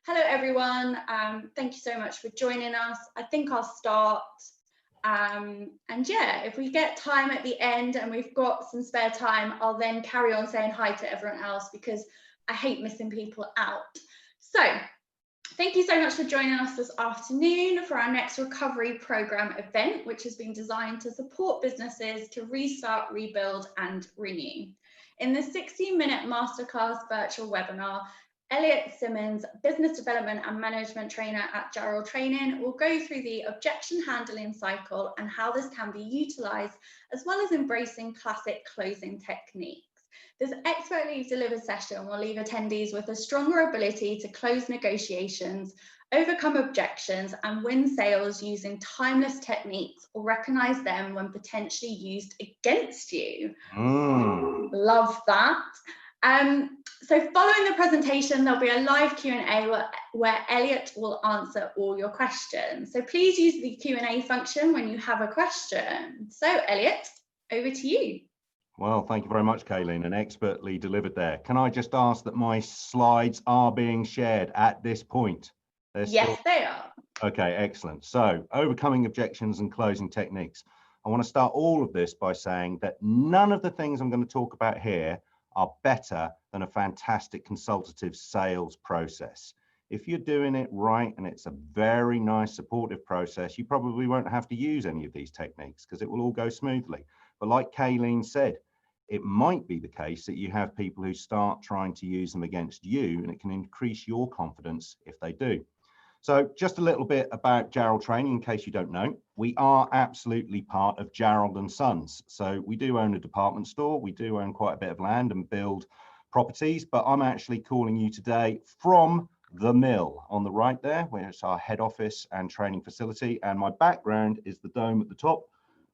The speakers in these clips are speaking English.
Hello, everyone. Thank you so much for joining us. I think I'll start. And yeah, if we get time at the end and we've got some spare time, I'll then carry on saying hi to everyone else because I hate missing people out. So thank you so much for joining us this afternoon for our next recovery program event, which has been designed to support businesses to restart, rebuild, and renew. In the 60-minute masterclass virtual webinar, Elliot Simmons, business development and management trainer at Jarrell Training, will go through the objection handling cycle and how this can be utilised, as well as embracing classic closing techniques. This expertly delivered session will leave attendees with a stronger ability to close negotiations, overcome objections, and win sales using timeless techniques or recognise them when potentially used against you. Love that. So following the presentation, there'll be a live Q&A where Elliot will answer all your questions. So please use the Q&A function when you have a question. So Elliot, over to you. Well, thank you very much, Kayleen, and expertly delivered there. Can I just ask that my slides are being shared at this point? Yes, they are. Okay, excellent. So overcoming objections and closing techniques. I want to start all of this by saying that none of the things I'm going to talk about here are better than a fantastic consultative sales process. If you're doing it right and it's a very nice supportive process, you probably won't have to use any of these techniques because it will all go smoothly. But like Kayleen said, it might be the case that you have people who start trying to use them against you, and it can increase your confidence if they do. So just a little bit about Jarrell Training, in case you don't know. We are absolutely part of Jarrell & Sons. So we do own a department store. We do own quite a bit of land and build properties, but I'm actually calling you today from the mill on the right there, where it's our head office and training facility. And my background is the dome at the top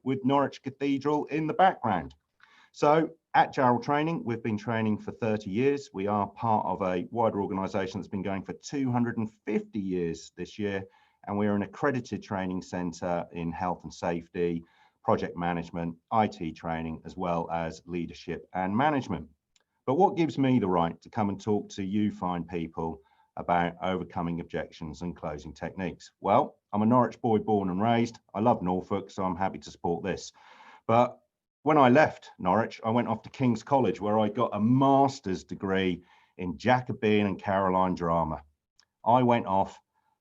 with Norwich Cathedral in the background. So at Jarrell Training, we've been training for 30 years. We are part of a wider organisation that's been going for 250 years this year, and we're an accredited training centre in health and safety, project management, IT training, as well as leadership and management. But what gives me the right to come and talk to you fine people about overcoming objections and closing techniques? Well, I'm a Norwich boy born and raised. I love Norfolk, so I'm happy to support this. But when I left Norwich, I went off to King's College, where I got a master's degree in Jacobean and Caroline drama. I went off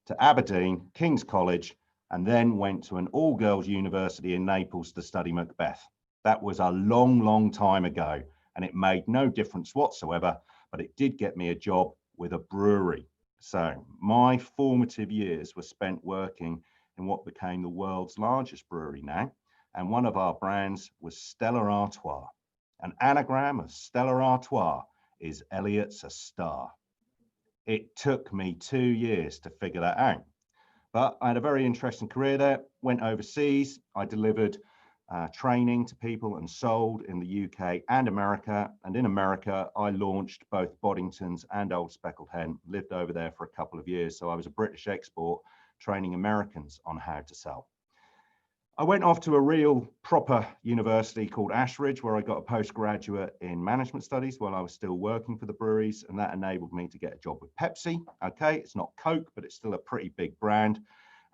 to Aberdeen, King's College, and then went to an all-girls university in Naples to study Macbeth. That was a long, long time ago, and it made no difference whatsoever, but it did get me a job with a brewery. So my formative years were spent working in what became the world's largest brewery now. And one of our brands was Stella Artois. An anagram of Stella Artois is Elliot's a star. It took me 2 years to figure that out. But I had a very interesting career there, went overseas. I delivered training to people and sold in the UK and America. And in America, I launched both Boddington's and Old Speckled Hen, lived over there for a couple of years. So I was a British export training Americans on how to sell. I went off to a real proper university called Ashridge, where I got a postgraduate in management studies while I was still working for the breweries, and that enabled me to get a job with Pepsi. Okay, it's not Coke, but it's still a pretty big brand.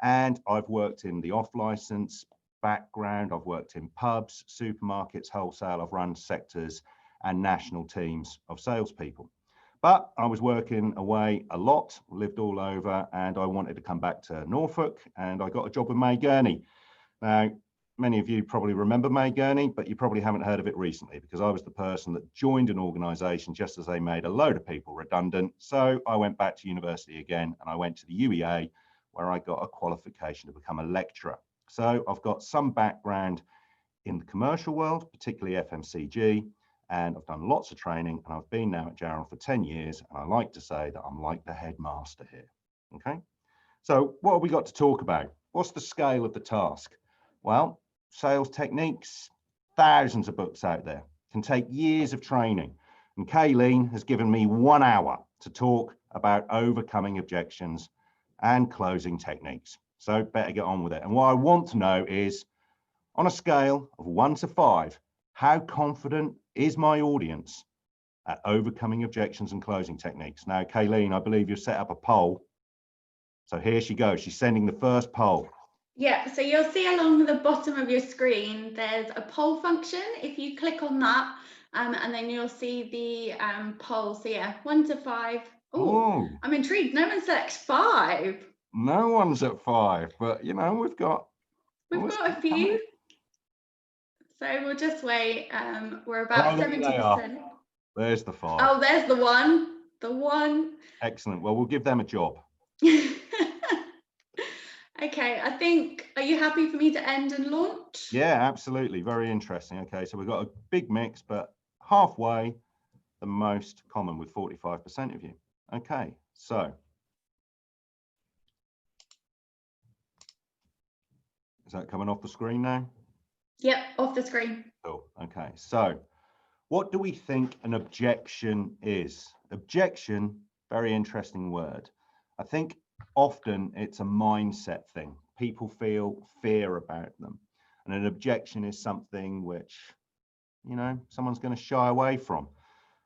And I've worked in the off-license background. I've worked in pubs, supermarkets, wholesale. I've run sectors and national teams of salespeople. But I was working away a lot, lived all over, and I wanted to come back to Norfolk, and I got a job with May Gurney. Now, many of you probably remember May Gurney, but you probably haven't heard of it recently, because I was the person that joined an organisation just as they made a load of people redundant. So I went back to university again, and I went to the UEA, where I got a qualification to become a lecturer. So I've got some background in the commercial world, particularly FMCG, and I've done lots of training, and I've been now at Jarrell for 10 years, and I like to say that I'm like the headmaster here. Okay, so what have we got to talk about? What's the scale of the task? Well, sales techniques, thousands of books out there, can take years of training. And Kayleen has given me 1 hour to talk about overcoming objections and closing techniques. So better get on with it. And what I want to know is, on a scale of 1 to 5, how confident is my audience at overcoming objections and closing techniques. Now, Kayleen, I believe you've set up a poll. So here she goes. She's sending the first poll. Yeah, so you'll see along the bottom of your screen, there's a poll function. If you click on that, and then you'll see the poll. So yeah, 1 to 5. Oh, I'm intrigued. No one selects 5. No one's at 5, but you know, we've got a few. So we'll just wait. We're about 70%. There's the 5. Oh, there's the 1. The 1. Excellent. Well, we'll give them a job. Okay, I think, are you happy for me to end and launch? Yeah, absolutely. Very interesting. Okay, so we've got a big mix, but halfway the most common with 45% of you. Okay, so is that coming off the screen now? Yep, off the screen. Cool. Okay, so what do we think an objection is? Objection, very interesting word. I think often it's a mindset thing. People feel fear about them. And an objection is something which, you know, someone's going to shy away from.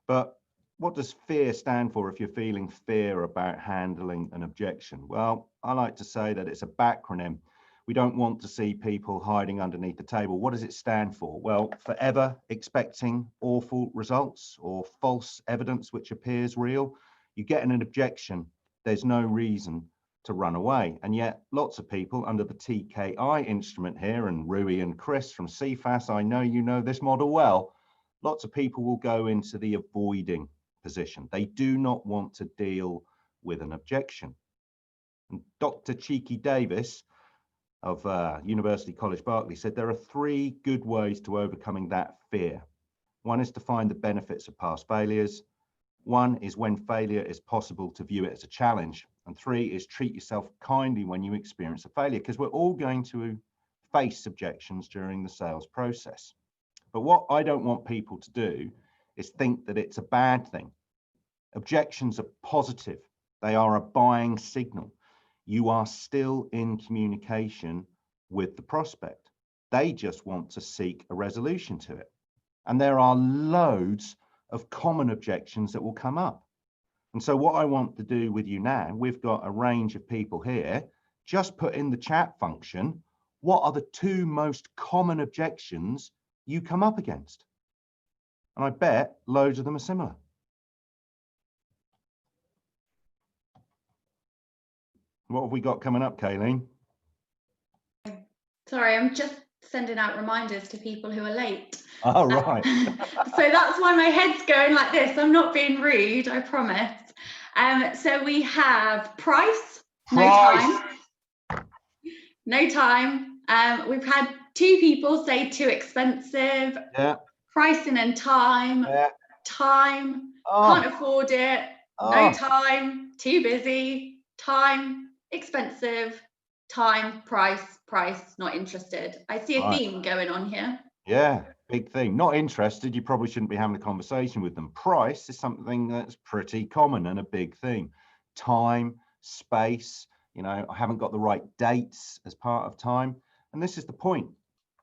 But what does fear stand for if you're feeling fear about handling an objection? Well, I like to say that it's a backronym. We don't want to see people hiding underneath the table. What does it stand for? Well, forever expecting awful results or false evidence which appears real. You get an objection, there's no reason to run away. And yet lots of people under the TKI instrument here, and Rui and Chris from CFAS, I know you know this model well, lots of people will go into the avoiding position. They do not want to deal with an objection. And Dr. Cheeky Davis of University College Berkeley said there are 3 good ways to overcoming that fear. One is to find the benefits of past failures. 1 is when failure is possible to view it as a challenge. And 3 is treat yourself kindly when you experience a failure, because we're all going to face objections during the sales process. But what I don't want people to do is think that it's a bad thing. Objections are positive. They are a buying signal. You are still in communication with the prospect. They just want to seek a resolution to it. And there are loads of common objections that will come up. And so what I want to do with you now, we've got a range of people here, just put in the chat function, what are the 2 most common objections you come up against? And I bet loads of them are similar. What have we got coming up, Kayleen? Sorry, I'm just sending out reminders to people who are late. Oh, right. So that's why my head's going like this. I'm not being rude, I promise. So we have price. No time. No time. We've had 2 people say too expensive. Yeah. Pricing and time. Yeah. Time. Oh. Can't afford it. Oh. No time. Too busy. Time. Expensive. Time. Price. Not interested. I see a theme going on here. Yeah, big thing. Not interested, you probably shouldn't be having a conversation with them. Price is something that's pretty common and a big thing. Time, space, you know, I haven't got the right dates as part of time. And this is the point.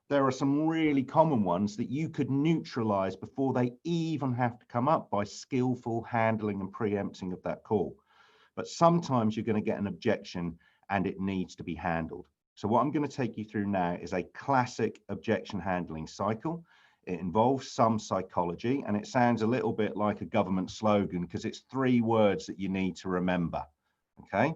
There are some really common ones that you could neutralize before they even have to come up by skillful handling and preempting of that call. But sometimes you're going to get an objection and it needs to be handled. So what I'm going to take you through now is a classic objection handling cycle. It involves some psychology, and it sounds a little bit like a government slogan because it's 3 words that you need to remember. Okay,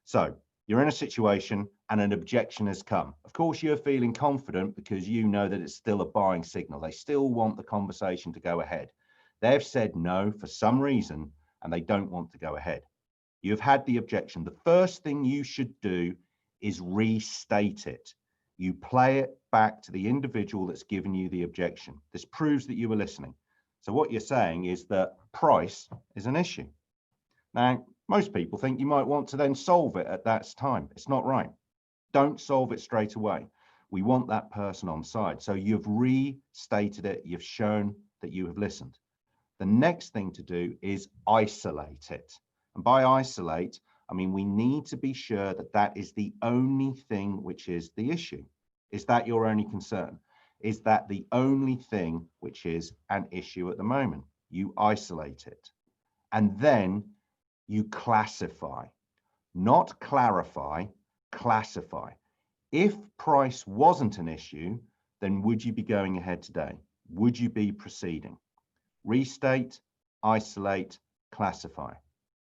so you're in a situation and an objection has come. Of course, you're feeling confident because you know that it's still a buying signal. They still want the conversation to go ahead. They've said no for some reason and they don't want to go ahead. You've had the objection. The first thing you should do is restate it. You play it back to the individual that's given you the objection. This proves that you were listening. So what you're saying is that price is an issue. Now, most people think you might want to then solve it at that time. It's not right. Don't solve it straight away. We want that person on side. So you've restated it. You've shown that you have listened. The next thing to do is isolate it. And by isolate, I mean, we need to be sure that that is the only thing which is the issue. Is that your only concern? Is that the only thing which is an issue at the moment? you isolate it, and then you classify, not clarify, classify. If price wasn't an issue, then would you be going ahead today? Would you be proceeding? Restate, isolate, classify.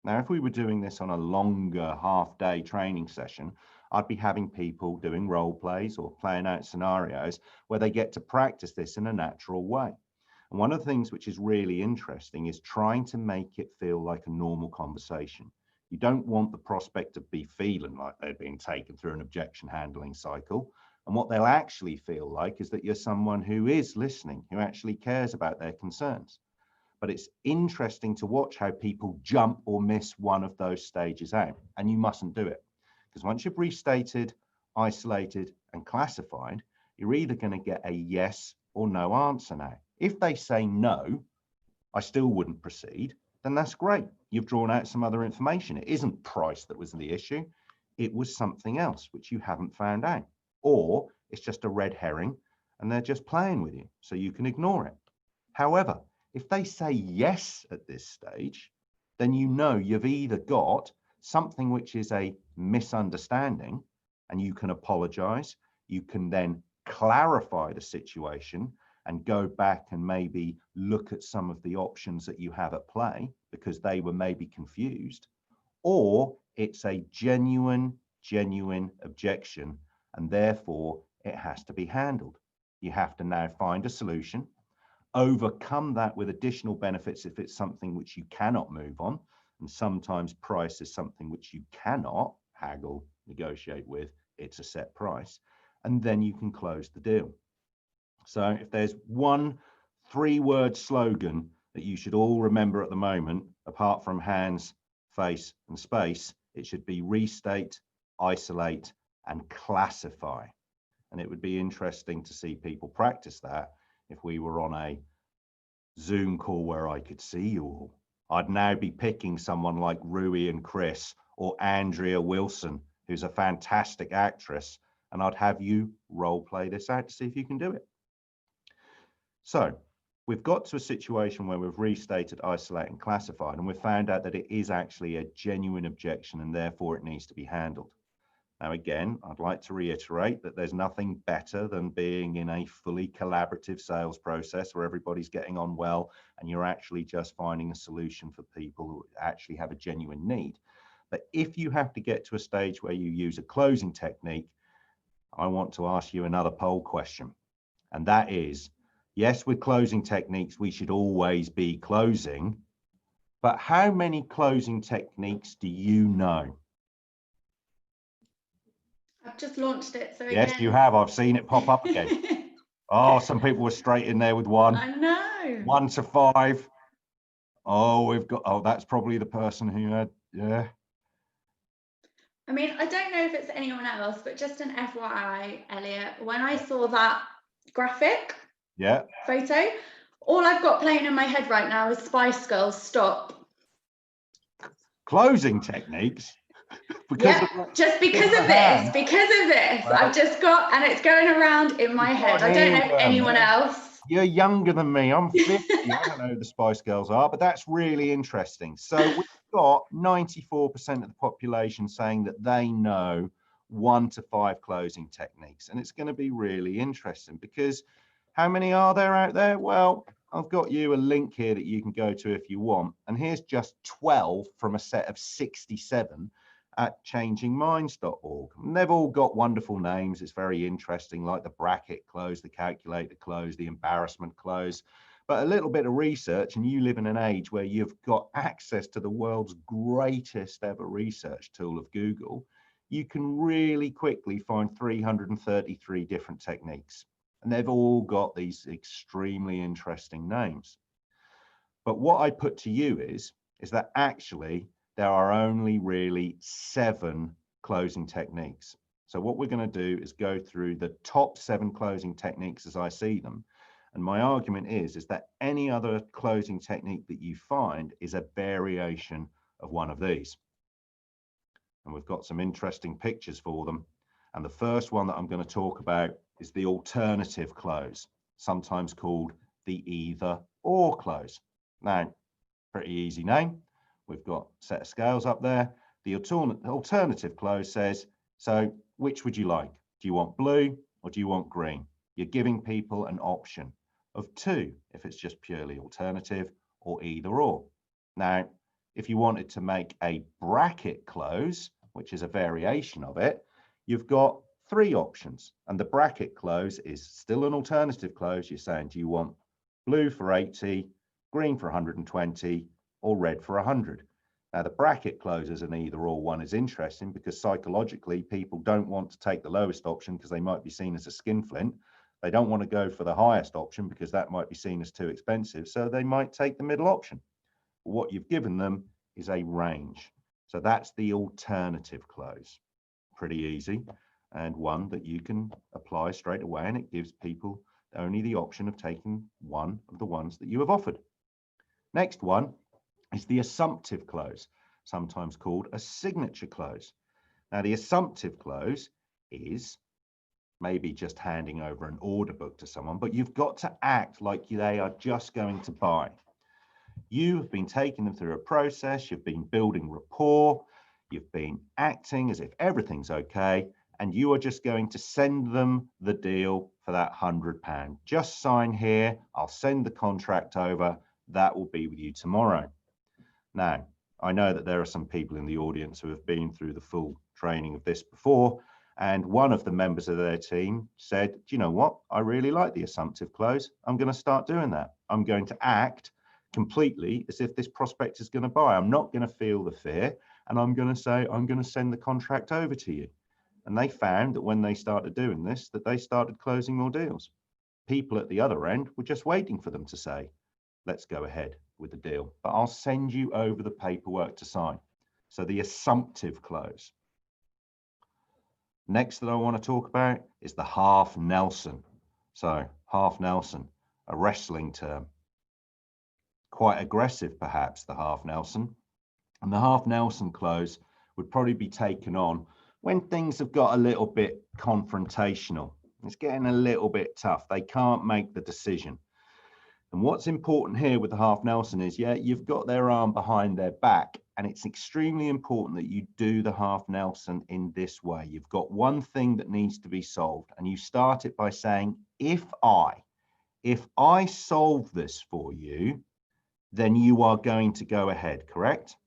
Now, if we were doing this on a longer half-day training session, I'd be having people doing role plays or playing out scenarios where they get to practice this in a natural way. And one of the things which is really interesting is trying to make it feel like a normal conversation. You don't want the prospect to be feeling like they're being taken through an objection handling cycle. And what they'll actually feel like is that you're someone who is listening, who actually cares about their concerns. But it's interesting to watch how people jump or miss one of those stages out. And you mustn't do it. Because once you've restated, isolated, and classified, you're either going to get a yes or no answer now. If they say no, I still wouldn't proceed, then that's great. You've drawn out some other information. It isn't price that was the issue. It was something else which you haven't found out. Or it's just a red herring and they're just playing with you, so you can ignore it. However, if they say yes at this stage, then you know you've either got something which is a misunderstanding and you can apologize. You can then clarify the situation and go back and maybe look at some of the options that you have at play because they were maybe confused, or it's a genuine objection and therefore it has to be handled. You have to now find a solution, overcome that with additional benefits if it's something which you cannot move on, and sometimes price is something which you cannot haggle, negotiate with, it's a set price, and then you can close the deal. So if there's one 3-word slogan that you should all remember at the moment, apart from hands, face, and space, it should be restate, isolate, and classify. And it would be interesting to see people practice that if we were on a Zoom call where I could see you all. I'd now be picking someone like Rui and Chris or Andrea Wilson, who's a fantastic actress, and I'd have you role play this out to see if you can do it. So we've got to a situation where we've restated, isolated, and classified, and we've found out that it is actually a genuine objection and therefore it needs to be handled. Now, again, I'd like to reiterate that there's nothing better than being in a fully collaborative sales process where everybody's getting on well and you're actually just finding a solution for people who actually have a genuine need. But if you have to get to a stage where you use a closing technique, I want to ask you another poll question. And that is, yes, with closing techniques, we should always be closing, but how many closing techniques do you know? I've just launched it. So yes, again. you have. I've seen it pop up again. Oh, some people were straight in there with 1. I know. 1 to 5. Oh, we've got, oh, that's probably the person who had, yeah. I mean, I don't know if it's anyone else, but just an FYI, Elliot, when I saw that graphic photo, all I've got playing in my head right now is Spice Girls Stop. Closing techniques? Just because of this, well, I've just got, and it's going around in my head. I don't know if anyone else. You're younger than me. I'm 50. I don't know who the Spice Girls are, but that's really interesting. So we've got 94% of the population saying that they know 1 to 5 closing techniques. And it's going to be really interesting because how many are there out there? Well, I've got you a link here that you can go to if you want. And here's just 12 from a set of 67 at changingminds.org. And they've all got wonderful names. It's very interesting, like the bracket close, the calculator close, the embarrassment close. But a little bit of research, and you live in an age where you've got access to the world's greatest ever research tool of Google, you can really quickly find 333 different techniques. And they've all got these extremely interesting names. But what I put to you is that actually there are only really 7 closing techniques. So what we're going to do is go through the top 7 closing techniques as I see them. And my argument is that any other closing technique that you find is a variation of one of these. And we've got some interesting pictures for them. And the first one that I'm going to talk about is the alternative close, sometimes called the either or close. Now, pretty easy name. We've got a set of scales up there. The alternative close says, so which would you like? Do you want blue or do you want green? You're giving people an option of two if it's just purely alternative, or either or. Now, if you wanted to make a bracket close, which is a variation of it, you've got three options, and the bracket close is still an alternative close. You're saying, do you want blue for 80, green for 120, or red for 100? Now, the bracket close as an either or one is interesting because psychologically people don't want to take the lowest option because they might be seen as a skinflint. They don't want to go for the highest option because that might be seen as too expensive. So they might take the middle option. What you've given them is a range. So that's the alternative close. Pretty easy, and one that you can apply straight away, and it gives people only the option of taking one of the ones that you have offered. Next one is the assumptive close, sometimes called a signature close. Now, the assumptive close is maybe just handing over an order book to someone, but you've got to act like they are just going to buy. You have been taking them through a process, you've been building rapport, you've been acting as if everything's okay, and you are just going to send them the deal for that £100. Just sign here, I'll send the contract over, that will be with you tomorrow. Now, I know that there are some people in the audience who have been through the full training of this before, and one of the members of their team said, do you know what? I really like the assumptive close. I'm going to start doing that. I'm going to act completely as if this prospect is going to buy. I'm not going to feel the fear, and I'm going to say, I'm going to send the contract over to you. And they found that when they started doing this, that they started closing more deals. People at the other end were just waiting for them to say, let's go ahead with the deal, but I'll send you over the paperwork to sign. So the assumptive close. Next that I want to talk about is the Halfnelson. So Halfnelson, a wrestling term. Quite aggressive, perhaps, the Halfnelson. And the Halfnelson close would probably be taken on when things have got a little bit confrontational. It's getting a little bit tough. They can't make the decision. And what's important here with the Halfnelson is, yeah, you've got their arm behind their back, and it's extremely important that you do the Halfnelson in this way. You've got one thing that needs to be solved, and you start it by saying, if I solve this for you, then you are going to go ahead, correct?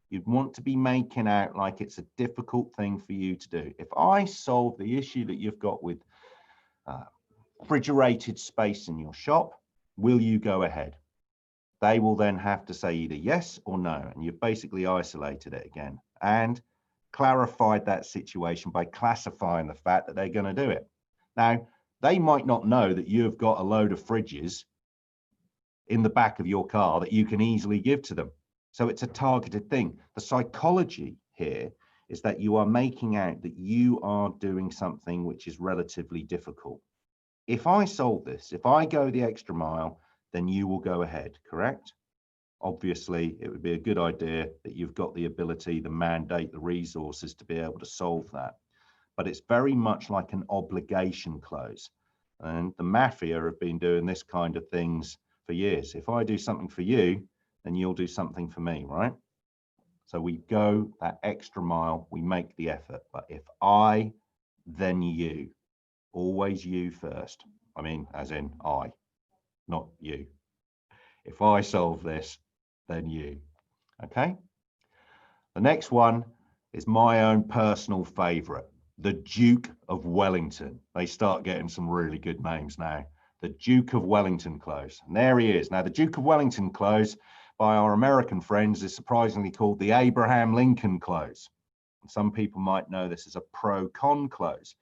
You'd want to be making out like it's a difficult thing for you to do. If I solve the issue that you've got with refrigerated space in your shop, will you go ahead? They will then have to say either yes or no, and you've basically isolated it again and clarified that situation by classifying the fact that they're going to do it. Now, they might not know that you've got a load of fridges in the back of your car that you can easily give to them. So it's a targeted thing. The psychology here is that you are making out that you are doing something which is relatively difficult. If I solve this, if I go the extra mile, then you will go ahead, correct? Obviously, it would be a good idea that you've got the ability, the mandate, the resources to be able to solve that. But it's very much like an obligation close. And the mafia have been doing this kind of things for years. If I do something for you, then you'll do something for me, right? So we go that extra mile, we make the effort. But if I, then you. Always you first. I mean, as in I, not you. If I solve this, then you. Okay? The next one is my own personal favorite, the Duke of Wellington. They start getting some really good names now. The Duke of Wellington close. And there he is. Now, the Duke of Wellington close by our American friends is surprisingly called the Abraham Lincoln close. And some people might know this as a pro-con close.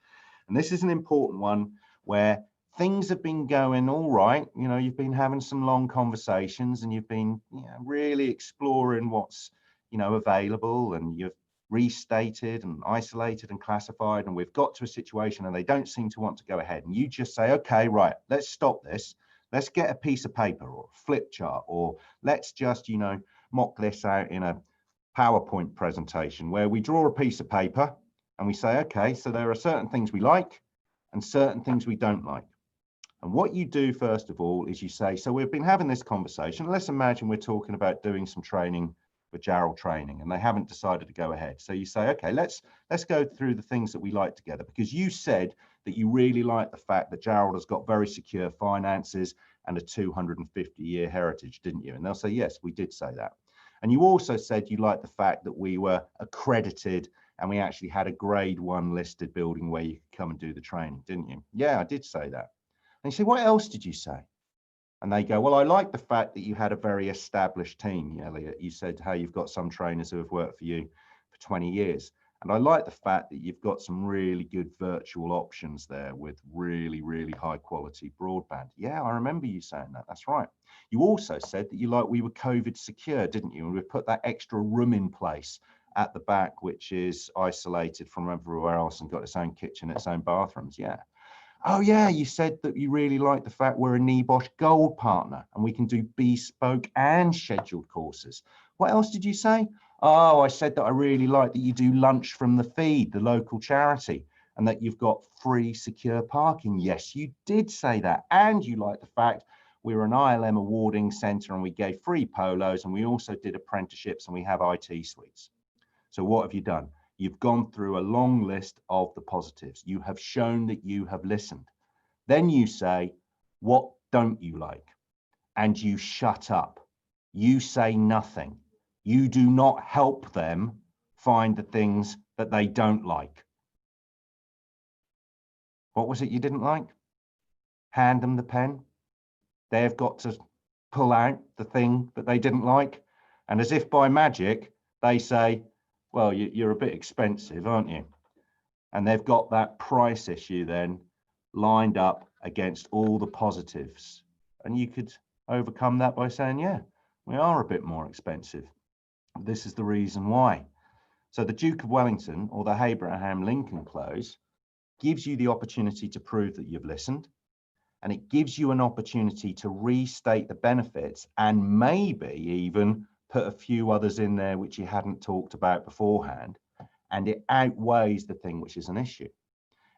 And this is an important one where things have been going all right. You know, you've been having some long conversations and you've been really exploring what's, available, and you've restated and isolated and classified, and we've got to a situation and they don't seem to want to go ahead. And you just say, okay, right, let's stop this. Let's get a piece of paper or a flip chart, or let's just, mock this out in a PowerPoint presentation where we draw a piece of paper and we say, okay, so there are certain things we like and certain things we don't like. And what you do, first of all, is you say, so we've been having this conversation. Let's imagine we're talking about doing some training for Jarrell training, and they haven't decided to go ahead. So you say, okay, let's go through the things that we like together, because you said that you really like the fact that Jarrell has got very secure finances and a 250-year heritage, didn't you? And they'll say, yes, we did say that. And you also said you liked the fact that we were accredited and we actually had a grade 1 listed building where you could come and do the training, didn't you? Yeah, I did say that. And you say, what else did you say? And they go, well, I like the fact that you had a very established team, Elliot. You said how you've got some trainers who have worked for you for 20 years. And I like the fact that you've got some really good virtual options there with really, really high quality broadband. Yeah, I remember you saying that. That's right. You also said that you like we were COVID secure, didn't you? And we put that extra room in place at the back, which is isolated from everywhere else and got its own kitchen, its own bathrooms. Yeah. Oh yeah, you said that you really like the fact we're a NEBOSH Gold partner and we can do bespoke and scheduled courses. What else did you say? Oh, I said that I really like that you do lunch from the feed, the local charity, and that you've got free secure parking. Yes, you did say that. And you like the fact we're an ILM awarding centre and we gave free polos, and we also did apprenticeships and we have IT suites. So what have you done? You've gone through a long list of the positives. You have shown that you have listened. Then you say, what don't you like? And you shut up. You say nothing. You do not help them find the things that they don't like. What was it you didn't like? Hand them the pen. They've got to pull out the thing that they didn't like. And as if by magic, they say, well, you're a bit expensive, aren't you? And they've got that price issue then lined up against all the positives. And you could overcome that by saying, yeah, we are a bit more expensive. This is the reason why. So the Duke of Wellington or the Abraham Lincoln clause gives you the opportunity to prove that you've listened. And it gives you an opportunity to restate the benefits and maybe even put a few others in there which you hadn't talked about beforehand. And it outweighs the thing which is an issue.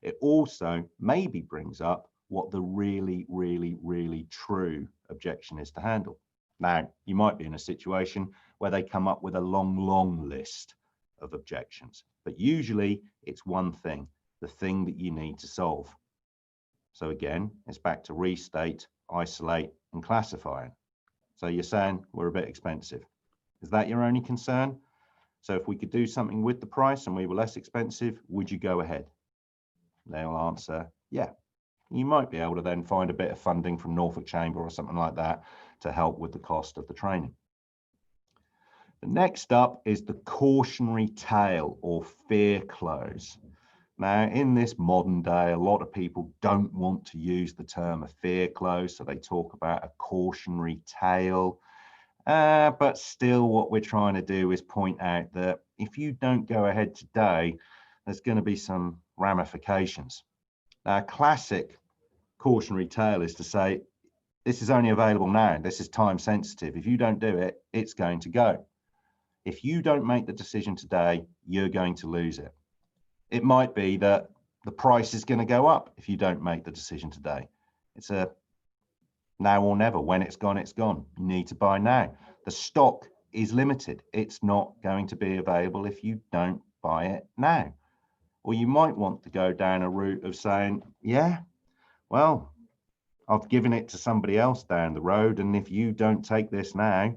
It also maybe brings up what the really, really, really true objection is to handle. Now, you might be in a situation where they come up with a long, long list of objections, but usually it's one thing, the thing that you need to solve. So again, it's back to restate, isolate, and classify. So you're saying we're a bit expensive. Is that your only concern? So if we could do something with the price and we were less expensive, would you go ahead? They'll answer, yeah. You might be able to then find a bit of funding from Norfolk Chamber or something like that to help with the cost of the training. The next up is the cautionary tale or fear clause. Now, in this modern day, a lot of people don't want to use the term a fear clause, so they talk about a cautionary tale. But still, what we're trying to do is point out that if you don't go ahead today, there's going to be some ramifications. Now, a classic cautionary tale is to say, this is only available now. This is time sensitive. If you don't do it, it's going to go. If you don't make the decision today, you're going to lose it. It might be that the price is going to go up if you don't make the decision today. It's a now or never. When it's gone, it's gone. You need to buy now. The stock is limited. It's not going to be available if you don't buy it now. Or you might want to go down a route of saying, yeah, well, I've given it to somebody else down the road, and if you don't take this now,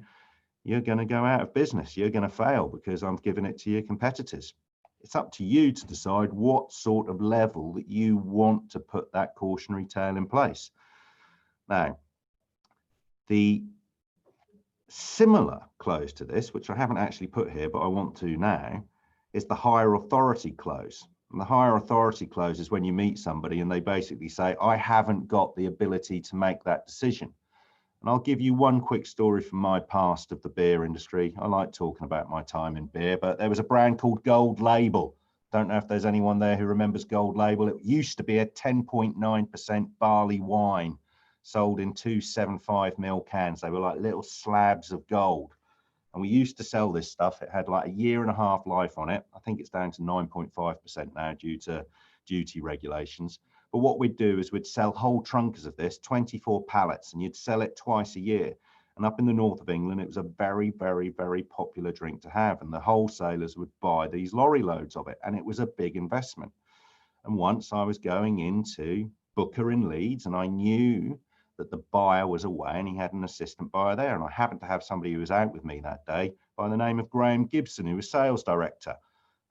you're going to go out of business. You're going to fail because I'm giving it to your competitors. It's up to you to decide what sort of level that you want to put that cautionary tale in place. Now, the similar clause to this, which I haven't actually put here, but I want to now, is the higher authority clause. And the higher authority clause is when you meet somebody and they basically say, I haven't got the ability to make that decision. And I'll give you one quick story from my past of the beer industry. I like talking about my time in beer, but there was a brand called Gold Label. Don't know if there's anyone there who remembers Gold Label. It used to be a 10.9% barley wine sold in 275ml cans. They were like little slabs of gold. And we used to sell this stuff. It had like a 1.5 year life on it. I think it's down to 9.5% now due to duty regulations. But what we'd do is we'd sell whole trunkers of this, 24 pallets, and you'd sell it twice a year. And up in the north of England, it was a very, very, very popular drink to have. And the wholesalers would buy these lorry loads of it. And it was a big investment. And once I was going into Booker in Leeds, and I knew that the buyer was away and he had an assistant buyer there. And I happened to have somebody who was out with me that day by the name of Graham Gibson, who was sales director.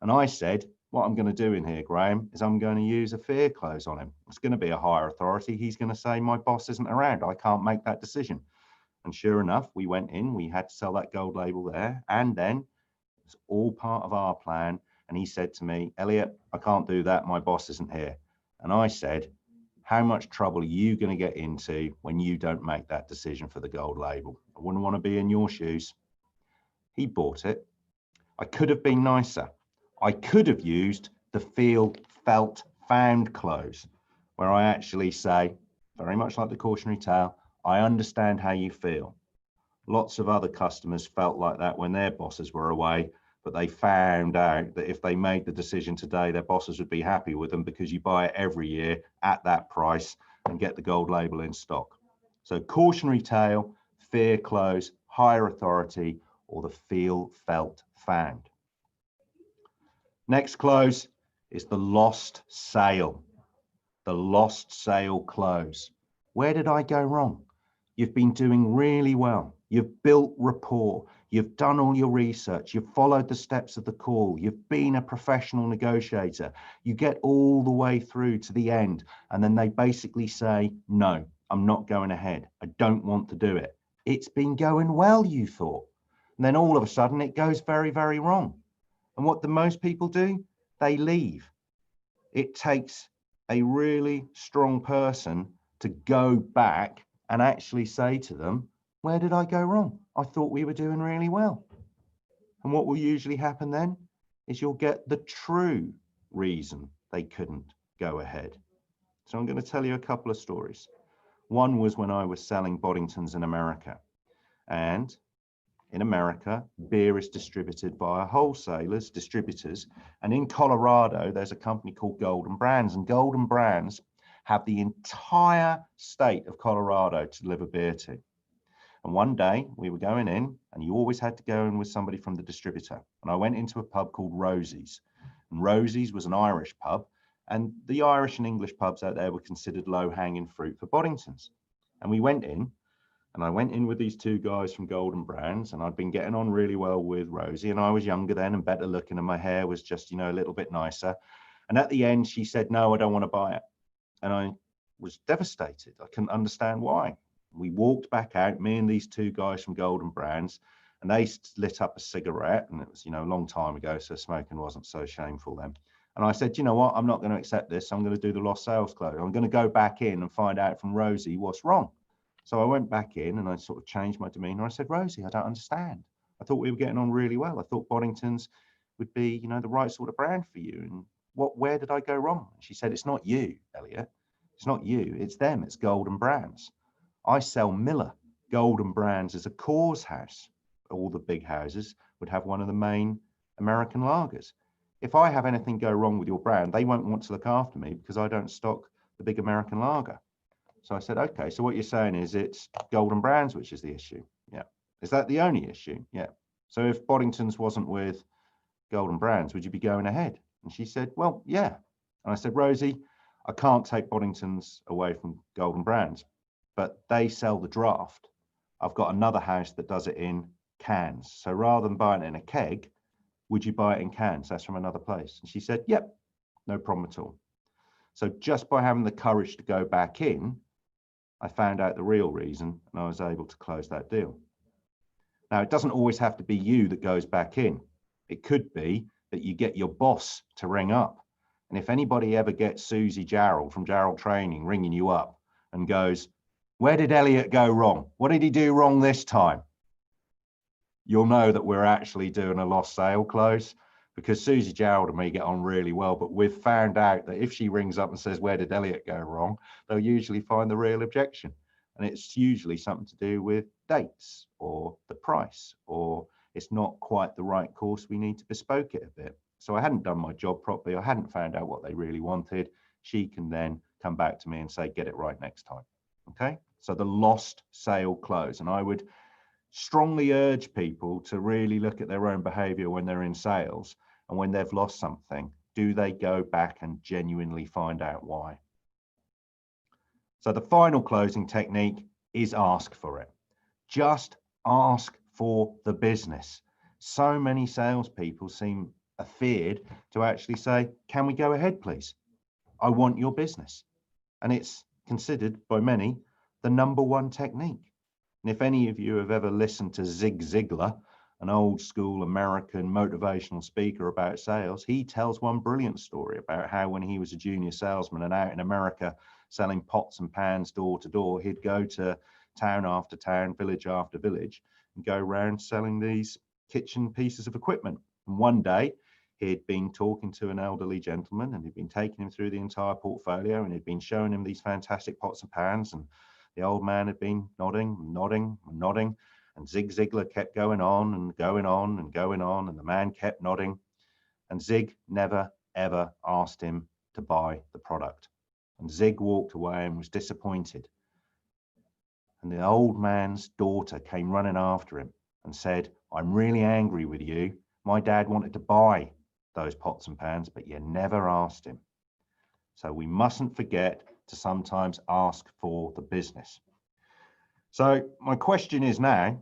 And I said, what I'm going to do in here, Graham, is I'm going to use a fear close on him. It's going to be a higher authority. He's going to say, my boss isn't around. I can't make that decision. And sure enough, we went in, we had to sell that gold label there. And then it was all part of our plan. And he said to me, Elliot, I can't do that. My boss isn't here. And I said, how much trouble are you going to get into when you don't make that decision for the gold label? I wouldn't want to be in your shoes. He bought it. I could have been nicer. I could have used the feel, felt, found close, where I actually say, very much like the cautionary tale, I understand how you feel. Lots of other customers felt like that when their bosses were away, but they found out that if they made the decision today, their bosses would be happy with them because you buy it every year at that price and get the gold label in stock. So cautionary tale, fear close, higher authority, or the feel, felt, found. Next close is the lost sale. The lost sale close. Where did I go wrong? You've been doing really well. You've built rapport. You've done all your research. You've followed the steps of the call. You've been a professional negotiator. You get all the way through to the end, and then they basically say, no, I'm not going ahead. I don't want to do it. It's been going well, you thought. And then all of a sudden it goes very, very wrong. And what do most people do? They leave. It takes a really strong person to go back and actually say to them, where did I go wrong? I thought we were doing really well. And what will usually happen then is you'll get the true reason they couldn't go ahead. So I'm going to tell you a couple of stories. One was when I was selling Boddingtons in America. And in America, beer is distributed via wholesalers, distributors. And in Colorado, there's a company called Golden Brands. And Golden Brands have the entire state of Colorado to deliver beer to. And one day we were going in, and you always had to go in with somebody from the distributor. And I went into a pub called Rosie's. And Rosie's was an Irish pub. And the Irish and English pubs out there were considered low-hanging fruit for Boddingtons. And we went in. And I went in with these two guys from Golden Brands, and I'd been getting on really well with Rosie, and I was younger then and better looking, and my hair was just, a little bit nicer. And at the end, she said, no, I don't want to buy it. And I was devastated. I couldn't understand why. We walked back out, me and these two guys from Golden Brands, and they lit up a cigarette, and it was, a long time ago, so smoking wasn't so shameful then. And I said, you know what, I'm not going to accept this. I'm going to do the lost sales close. I'm going to go back in and find out from Rosie what's wrong. So I went back in and I sort of changed my demeanor. I said, Rosie, I don't understand. I thought we were getting on really well. I thought Boddingtons would be, the right sort of brand for you. And where did I go wrong? She said, it's not you, Elliot. It's not you. It's them. It's Golden Brands. I sell Miller. Golden Brands is a cause house. All the big houses would have one of the main American lagers. If I have anything go wrong with your brand, they won't want to look after me because I don't stock the big American lager. So I said, okay, so what you're saying is it's Golden Brands, which is the issue. Yeah. Is that the only issue? Yeah. So if Boddingtons wasn't with Golden Brands, would you be going ahead? And she said, well, yeah. And I said, Rosie, I can't take Boddingtons away from Golden Brands, but they sell the draft. I've got another house that does it in cans. So rather than buying it in a keg, would you buy it in cans? That's from another place. And she said, yep, no problem at all. So just by having the courage to go back in, I found out the real reason and I was able to close that deal. Now, it doesn't always have to be you that goes back in. It could be that you get your boss to ring up. And if anybody ever gets Susie Jarrell from Jarrell Training ringing you up and goes, where did Elliot go wrong? What did he do wrong this time? You'll know that we're actually doing a lost sale close, because Susie Jarrell and me get on really well, but we've found out that if she rings up and says, where did Elliot go wrong? They'll usually find the real objection. And it's usually something to do with dates or the price, or it's not quite the right course. We need to bespoke it a bit. So I hadn't done my job properly. I hadn't found out what they really wanted. She can then come back to me and say, get it right next time. Okay, so the lost sale close. And I would strongly urge people to really look at their own behavior when they're in sales, and when they've lost something, do they go back and genuinely find out why? So the final closing technique is ask for it. Just ask for the business. So many salespeople seem afeared to actually say, can we go ahead, please? I want your business. And it's considered by many the #1 technique. And if any of you have ever listened to Zig Ziglar, an old school American motivational speaker about sales, he tells one brilliant story about how when he was a junior salesman and out in America selling pots and pans door to door, he'd go to town after town, village after village, and go around selling these kitchen pieces of equipment. And one day he'd been talking to an elderly gentleman, and he'd been taking him through the entire portfolio, and he'd been showing him these fantastic pots and pans, and the old man had been nodding, nodding, nodding, and Zig Ziglar kept going on and going on and going on, and the man kept nodding, and Zig never, ever asked him to buy the product. And Zig walked away and was disappointed. And the old man's daughter came running after him and said, I'm really angry with you. My dad wanted to buy those pots and pans, but you never asked him. So we mustn't forget to sometimes ask for the business. So my question is now,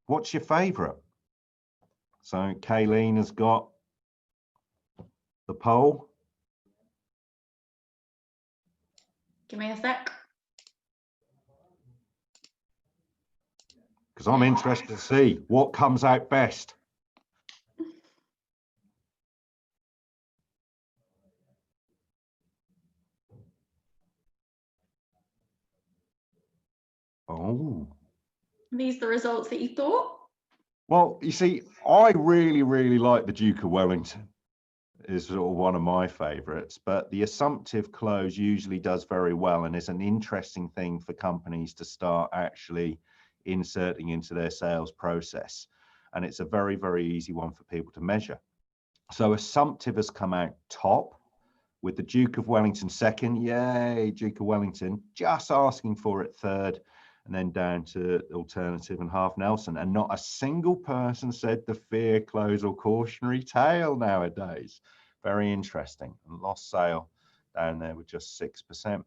what's your favorite? So Kayleen has got the poll. Give me a sec. Because I'm interested to see what comes out best. Oh. Are these the results that you thought? Well, you see, I really like the Duke of Wellington. Is sort of one of my favorites, but the assumptive close usually does very well and is an interesting thing for companies to start actually inserting into their sales process. And it's a very easy one for people to measure. So assumptive has come out top, with the Duke of Wellington second. Yay, Duke of Wellington, just asking for it third, and then down to alternative and Halfnelson. And not a single person said the fear, close, or cautionary tale nowadays. Very interesting. And lost sale down there with just 6%.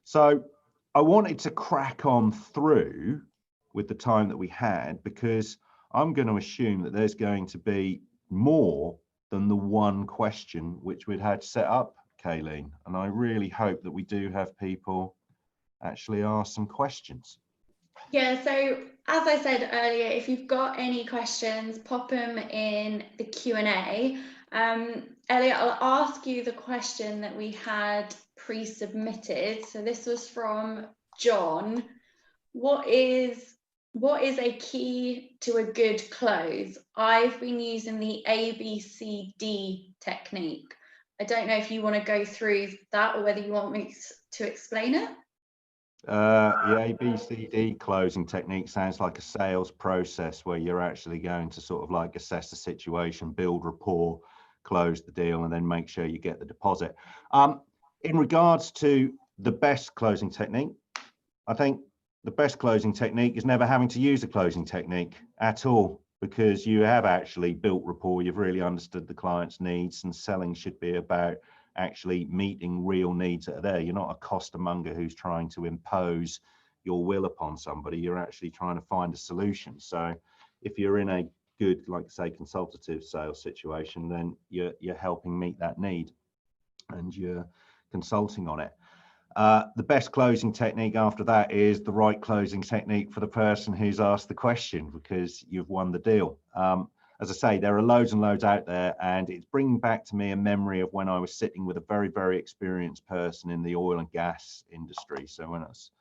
So I wanted to crack on through with the time that we had, because I'm going to assume that there's going to be more than the one question which we'd had set up, Kayleen. And I really hope that we do have people actually ask some questions. Yeah, so as I said earlier, if you've got any questions, pop them in the Q&A. Elliot, I'll ask you the question that we had pre-submitted. So this was from John. What is a key to a good close? I've been using the ABCD technique. I don't know if you want to go through that or whether you want me to explain it. The ABCD closing technique sounds like a sales process where you're actually going to sort of like assess the situation, build rapport, close the deal, and then make sure you get the deposit. In regards to the best closing technique, I think the best closing technique is never having to use a closing technique at all, because you have actually built rapport, you've really understood the client's needs, and selling should be about actually meeting real needs that are there. You're not a costermonger who's trying to impose your will upon somebody. You're actually trying to find a solution. So if you're in a good, like say, consultative sales situation, then you're helping meet that need and you're consulting on it. The best closing technique after that is the right closing technique for the person who's asked the question, because you've won the deal. As I say, there are loads and loads out there, and it's bringing back to me a memory of when I was sitting with a very experienced person in the oil and gas industry. So when I was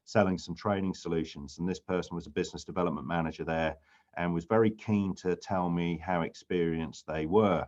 selling some training solutions, and this person was a business development manager there and was very keen to tell me how experienced they were.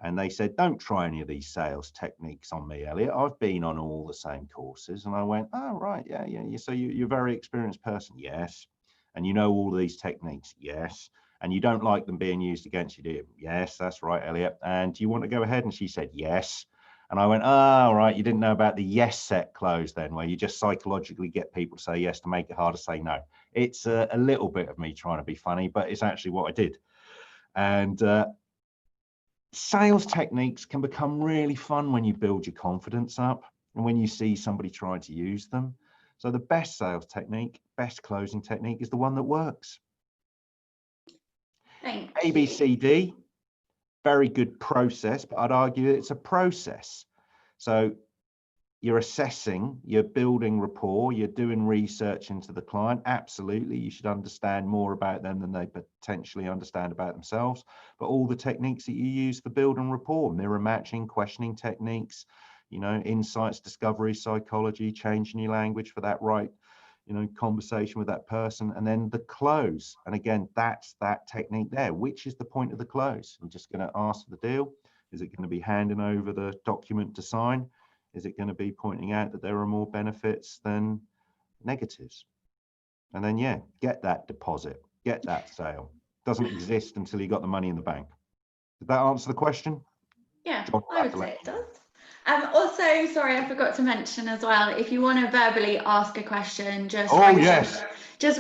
And they said, don't try any of these sales techniques on me, Elliot. I've been on all the same courses. And I went, oh, right, yeah. So you're a very experienced person? Yes. And you know all of these techniques? Yes. And you don't like them being used against you, do you? Yes, that's right, Elliot. And do you want to go ahead? And she said, yes. And I went, oh, right, you didn't know about the yes set close then, where you just psychologically get people to say yes to make it hard to say no. It's a little bit of me trying to be funny, but it's actually what I did. And sales techniques can become really fun when you build your confidence up and when you see somebody trying to use them. So the best sales technique, best closing technique is the one that works. Thank ABCD, very good process, but I'd argue it's a process. So you're assessing, you're building rapport, you're doing research into the client. Absolutely, you should understand more about them than they potentially understand about themselves. But all the techniques that you use for building rapport, mirror matching, questioning techniques, you know, insights, discovery, psychology, changing your language for that right, you know, conversation with that person, and then the close. And again, that's that technique there. Which is the point of the close? I'm just going to ask for the deal. Is it going to be handing over the document to sign? Is it going to be pointing out that there are more benefits than negatives? And then, yeah, get that deposit, get that sale. Doesn't exist until you got the money in the bank. Did that answer the question? Yeah, I would say it does. Also, sorry, I forgot to mention as well, if you want to verbally ask a question, just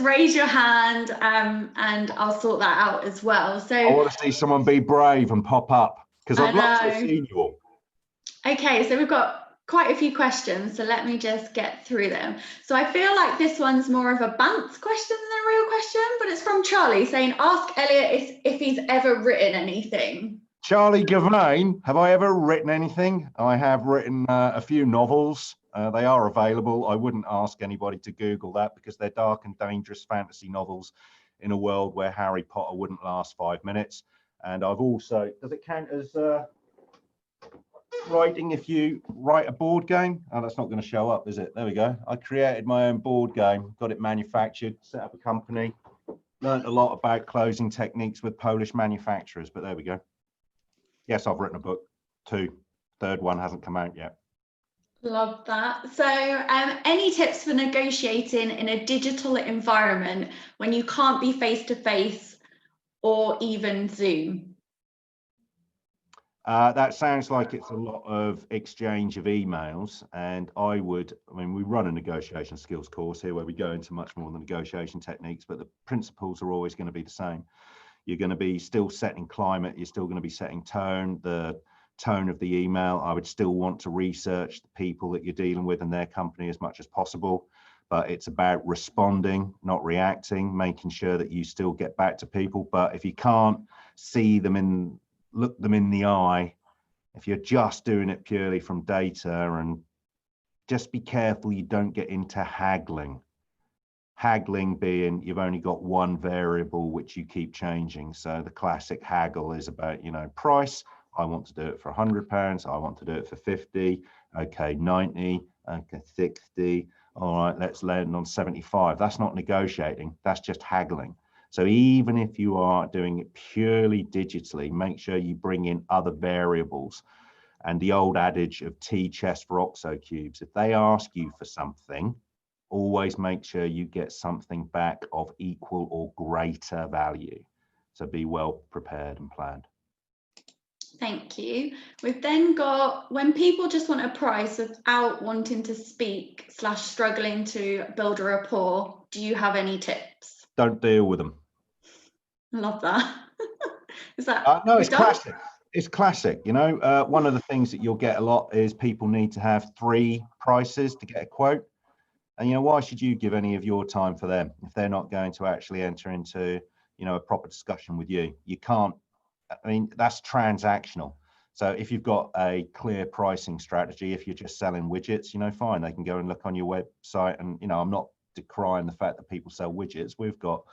raise your hand, and I'll sort that out as well. So I want to see someone be brave and pop up, because I'd love to have seen you all. Okay, so we've got quite a few questions, so let me just get through them. So I feel like this one's more of a bounce question than a real question, but it's from Charlie saying, ask Elliot if he's ever written anything. Charlie Gavane, have I ever written anything? I have written a few novels. They are available. I wouldn't ask anybody to Google that because they're dark and dangerous fantasy novels in a world where Harry Potter wouldn't last 5 minutes. And I've also, does it count as writing if you write a board game? Oh, that's not going to show up, is it? There we go. I created my own board game, got it manufactured, set up a company, learned a lot about closing techniques with Polish manufacturers, but there we go. Yes, I've written a book, 2. Third one hasn't come out yet. Love that. So any tips for negotiating in a digital environment when you can't be face-to-face or even Zoom? That sounds like it's a lot of exchange of emails, and I mean, we run a negotiation skills course here where we go into much more than negotiation techniques, but the principles are always going to be the same. You're going to be still setting climate, you're still going to be setting tone, the tone of the email. I would still want to research the people that you're dealing with and their company as much as possible, but it's about responding, not reacting, making sure that you still get back to people. But if you can't see them look them in the eye, if you're just doing it purely from data, and just be careful you don't get into haggling. Haggling being you've only got one variable which you keep changing. So the classic haggle is about, you know, price. I want to do it for £100. I want to do it for 50. Okay, 90. Okay, 60. All right, let's land on 75. That's not negotiating. That's just haggling. So even if you are doing it purely digitally, make sure you bring in other variables. And the old adage of tea chest for OXO cubes, if they ask you for something, always make sure you get something back of equal or greater value. So be well prepared and planned. Thank you. We've then got when people just want a price without wanting to speak / struggling to build a rapport. Do you have any tips? Don't deal with them. Love that. Is that no, it's classic. It's classic. You know, one of the things that you'll get a lot is people need to have 3 prices to get a quote. And, you know, why should you give any of your time for them if they're not going to actually enter into, you know, a proper discussion with you? You can't, I mean, that's transactional. So if you've got a clear pricing strategy, if you're just selling widgets, you know, fine, they can go and look on your website. And, you know, I'm not decrying the fact that people sell widgets. We've got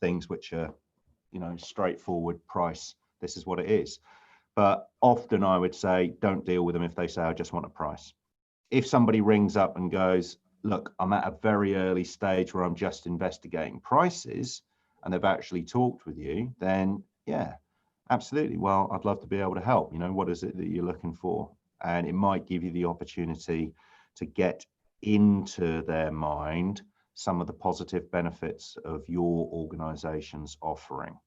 things which are, you know, straightforward price. This is what it is. But often I would say, don't deal with them if they say, I just want a price. If somebody rings up and goes, look, I'm at a very early stage where I'm just investigating prices, and they've actually talked with you, then yeah, absolutely. Well, I'd love to be able to help. You know, what is it that you're looking for? And it might give you the opportunity to get into their mind some of the positive benefits of your organization's offering.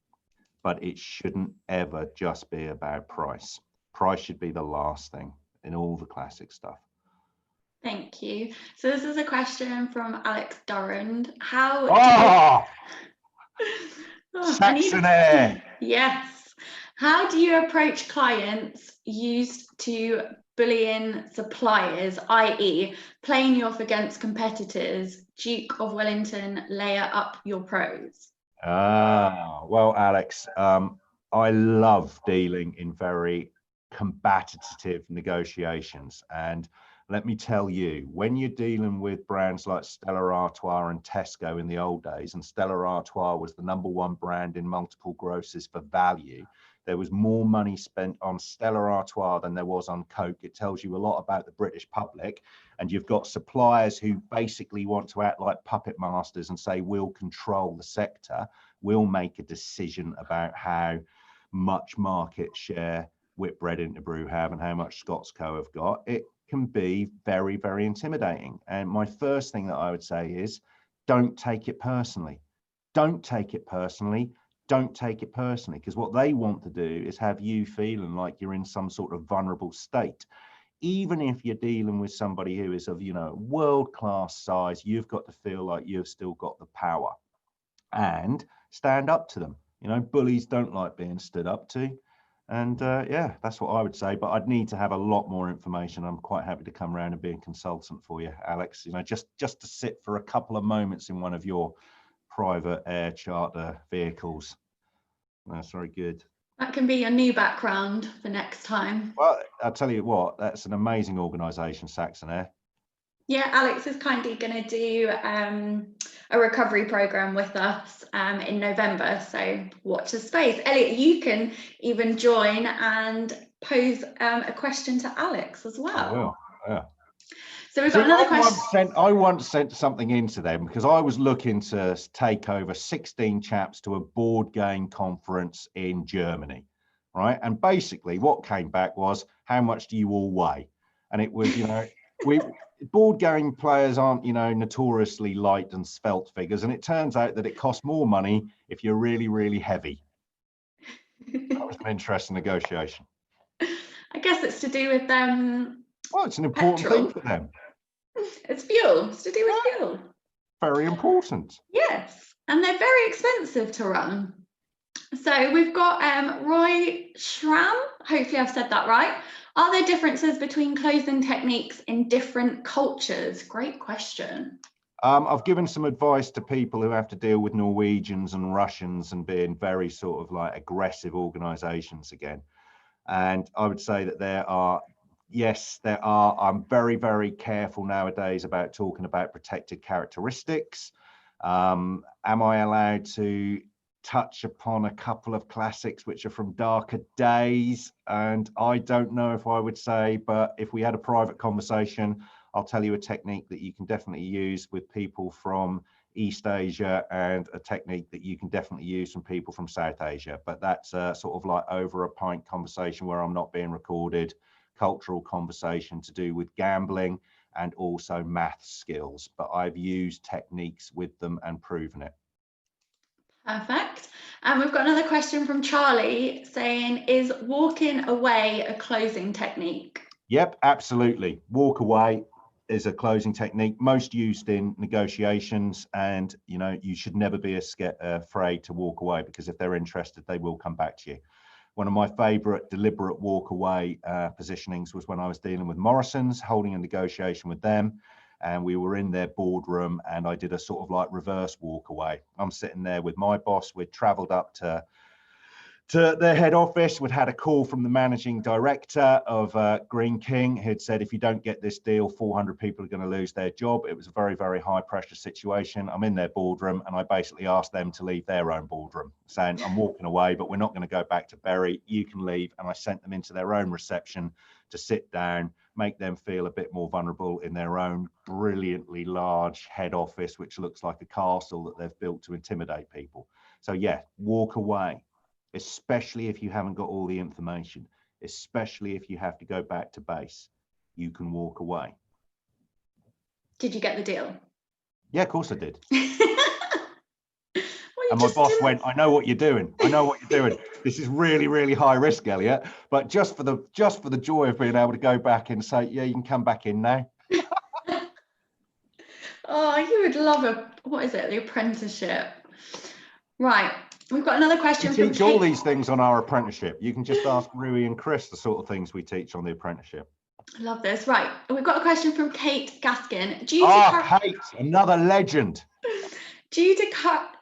But it shouldn't ever just be about price. Price should be the last thing. in all the classic stuff. Thank you. So this is a question from Alex Durand. How Saxon air. Yes. How do you approach clients used to bullying suppliers, i.e. playing you off against competitors, Duke of Wellington, layer up your pros? Well, Alex, I love dealing in very combative negotiations. And let me tell you, when you're dealing with brands like Stella Artois and Tesco in the old days, and Stella Artois was the #1 brand in multiple grocers for value, there was more money spent on Stella Artois than there was on Coke. It tells you a lot about the British public. And you've got suppliers who basically want to act like puppet masters and say, we'll control the sector. We'll make a decision about how much market share Whitbread Interbrew have and how much Scotsco have got. It can be very, very intimidating. And my first thing that I would say is, don't take it personally. Don't take it personally. Don't take it personally, because what they want to do is have you feeling like you're in some sort of vulnerable state. Even if you're dealing with somebody who is of, world-class size, you've got to feel like you've still got the power and stand up to them. Bullies don't like being stood up to. And yeah, that's what I would say. But I'd need to have a lot more information. I'm quite happy to come around and be a consultant for you, Alex. Just to sit for a couple of moments in one of your private air charter vehicles. That's very good. That can be your new background for next time. Well, I'll tell you what, that's an amazing organisation, Saxon Air. Yeah, Alex is kindly going to do a recovery program with us in November. So watch the space. Elliot, you can even join and pose a question to Alex as well. I will, yeah. So we've got another question. I once sent something into them because I was looking to take over 16 chaps to a board game conference in Germany, right? And basically what came back was, how much do you all weigh? And it was, board game players aren't, notoriously light and svelte figures. And it turns out that it costs more money if you're really, really heavy. That was an interesting negotiation. I guess it's to do with well, it's an important petrol. thing for them. It's fuel. It's to do with fuel. Very important. Yes, and they're very expensive to run. So we've got Roy Schramm. Hopefully I've said that right. Are there differences between closing techniques in different cultures? Great question. I've given some advice to people who have to deal with Norwegians and Russians and being very sort of like aggressive organizations again. And I would say that there are. I'm very, very careful nowadays about talking about protected characteristics. Am I allowed to touch upon a couple of classics which are from darker days? And I don't know if I would say, but if we had a private conversation, I'll tell you a technique that you can definitely use with people from East Asia and a technique that you can definitely use from people from South Asia. But that's sort of like over a pint conversation where I'm not being recorded. Cultural conversation to do with gambling and also math skills, but I've used techniques with them and proven it. Perfect. And we've got another question from Charlie saying, is walking away a closing technique? Yep, absolutely. Walk away is a closing technique most used in negotiations, and you should never be afraid to walk away, because if they're interested, they will come back to you. One of my favorite deliberate walk away positionings was when I was dealing with Morrison's, holding a negotiation with them, and we were in their boardroom, and I did a sort of like reverse walk away. I'm sitting there with my boss. We'd traveled up to their head office. We'd had a call from the managing director of Green King, who'd said, if you don't get this deal, 400 people are going to lose their job. It was a very, very high pressure situation. I'm in their boardroom, and I basically asked them to leave their own boardroom, saying, I'm walking away, but we're not going to go back to Bury. You can leave. And I sent them into their own reception to sit down, make them feel a bit more vulnerable in their own brilliantly large head office, which looks like a castle that they've built to intimidate people. So yeah, walk away. Especially if you haven't got all the information, especially if you have to go back to base, you can walk away. Did you get the deal? Yeah, of course I did. Well, And my boss went, I know what you're doing. I know what you're doing. This is really, really high risk, Elliot. But just for the joy of being able to go back and say, yeah, you can come back in now. Oh, you would love the apprenticeship. Right. We've got another question We from teach Kate. all these things on our apprenticeship. You can just ask Rui and Chris the sort of things we teach on the apprenticeship. I love this. Right. We've got a question from Kate Gaskin. Kate, another legend. Due to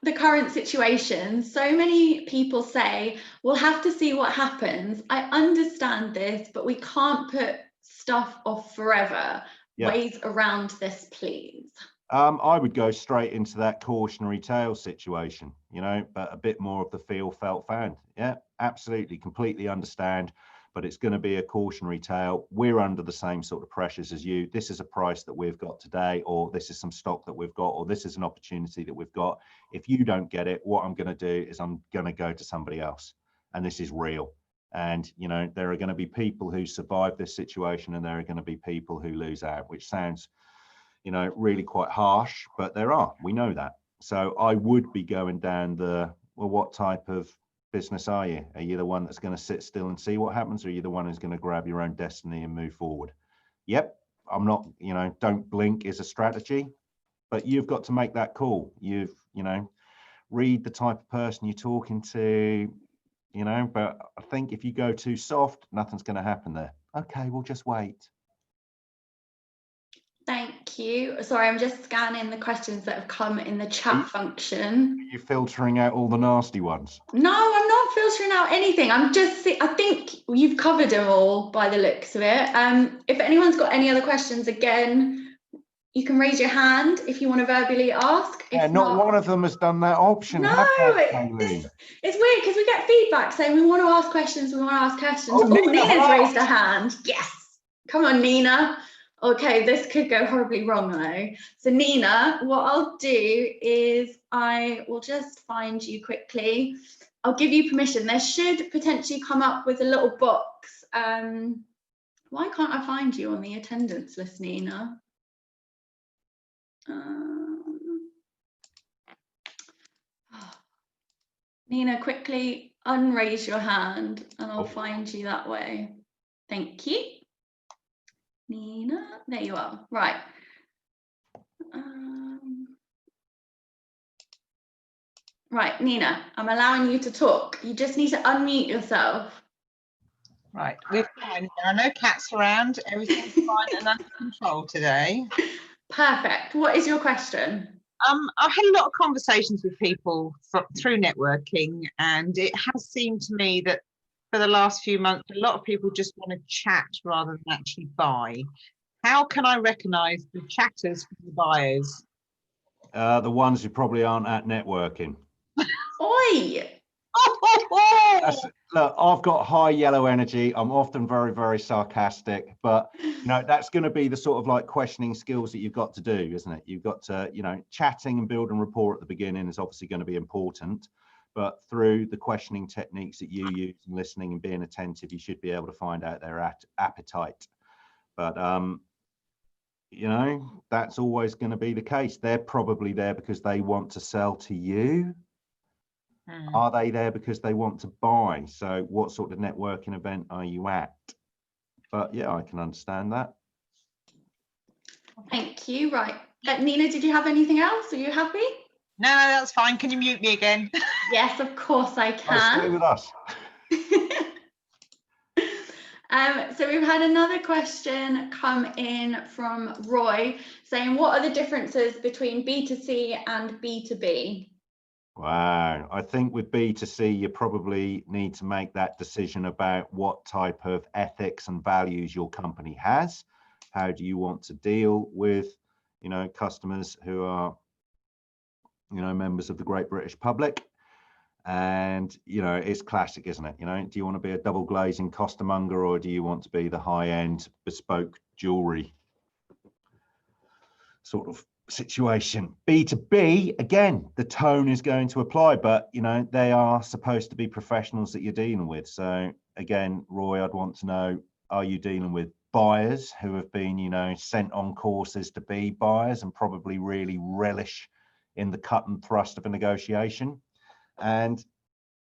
the current situation, so many people say, we'll have to see what happens. I understand this, but we can't put stuff off forever. Yeah. Ways around this, please. I would go straight into that cautionary tale situation, but a bit more of the feel, felt, found. Yeah, absolutely, completely understand. But it's going to be a cautionary tale. We're under the same sort of pressures as you. This is a price that we've got today, or this is some stock that we've got, or this is an opportunity that we've got. If you don't get it, what I'm going to do is I'm going to go to somebody else. And this is real. And, there are going to be people who survive this situation, and there are going to be people who lose out, which sounds, really quite harsh, but we know that. So I would be going down what type of business are you? Are you the one that's going to sit still and see what happens, or are you the one who's going to grab your own destiny and move forward? Yep, I'm not, don't blink is a strategy, but you've got to make that call. Read the type of person you're talking to, but I think if you go too soft, nothing's going to happen there. Okay, we'll just wait. Thank you. Sorry, I'm just scanning the questions that have come in the chat function. Are you filtering out all the nasty ones? No, I'm not filtering out anything. I think you've covered them all by the looks of it. If anyone's got any other questions, again, you can raise your hand if you want to verbally ask. Yeah, not one of them has done that option. No, it's weird because we get feedback saying we want to ask questions, Oh, Nina's raised her hand. Yes. Come on, Nina. Okay, this could go horribly wrong though. So Nina, what I'll do is I will just find you quickly. I'll give you permission. There should potentially come up with a little box. Why can't I find you on the attendance list, Nina? Nina, quickly unraise your hand and I'll find you that way. Thank you. Nina, there you are. Right. Right, Nina, I'm allowing you to talk. You just need to unmute yourself. Right, we're fine. There are no cats around. Everything's fine and under control today. Perfect. What is your question? I've had a lot of conversations with people through networking, and it has seemed to me that for the last few months, a lot of people just want to chat rather than actually buy. How can I recognise the chatters from the buyers? The ones who probably aren't at networking. Oi! Look, I've got high yellow energy. I'm often very, very sarcastic, but that's going to be the sort of like questioning skills that you've got to do, isn't it? You've got to, chatting and building rapport at the beginning is obviously going to be important, but through the questioning techniques that you use and listening and being attentive, you should be able to find out their appetite. But that's always going to be the case. They're probably there because they want to sell to you. Are they there because they want to buy? So what sort of networking event are you at? But yeah, I can understand that. Thank you. Right. Nina, did you have anything else? Are you happy? No, that's fine. Can you mute me again? Yes, of course I can. Stay with us. So we've had another question come in from Roy saying, what are the differences between B2C and B2B? Wow. I think with B2C, you probably need to make that decision about what type of ethics and values your company has. How do you want to deal with, customers who are, members of the great British public? And, it's classic, isn't it? Do you want to be a double glazing costermonger, or do you want to be the high end bespoke jewelry sort of situation? B2B, again, the tone is going to apply, but they are supposed to be professionals that you're dealing with. So again, Roy, I'd want to know, are you dealing with buyers who have been sent on courses to be buyers and probably really relish in the cut and thrust of a negotiation? And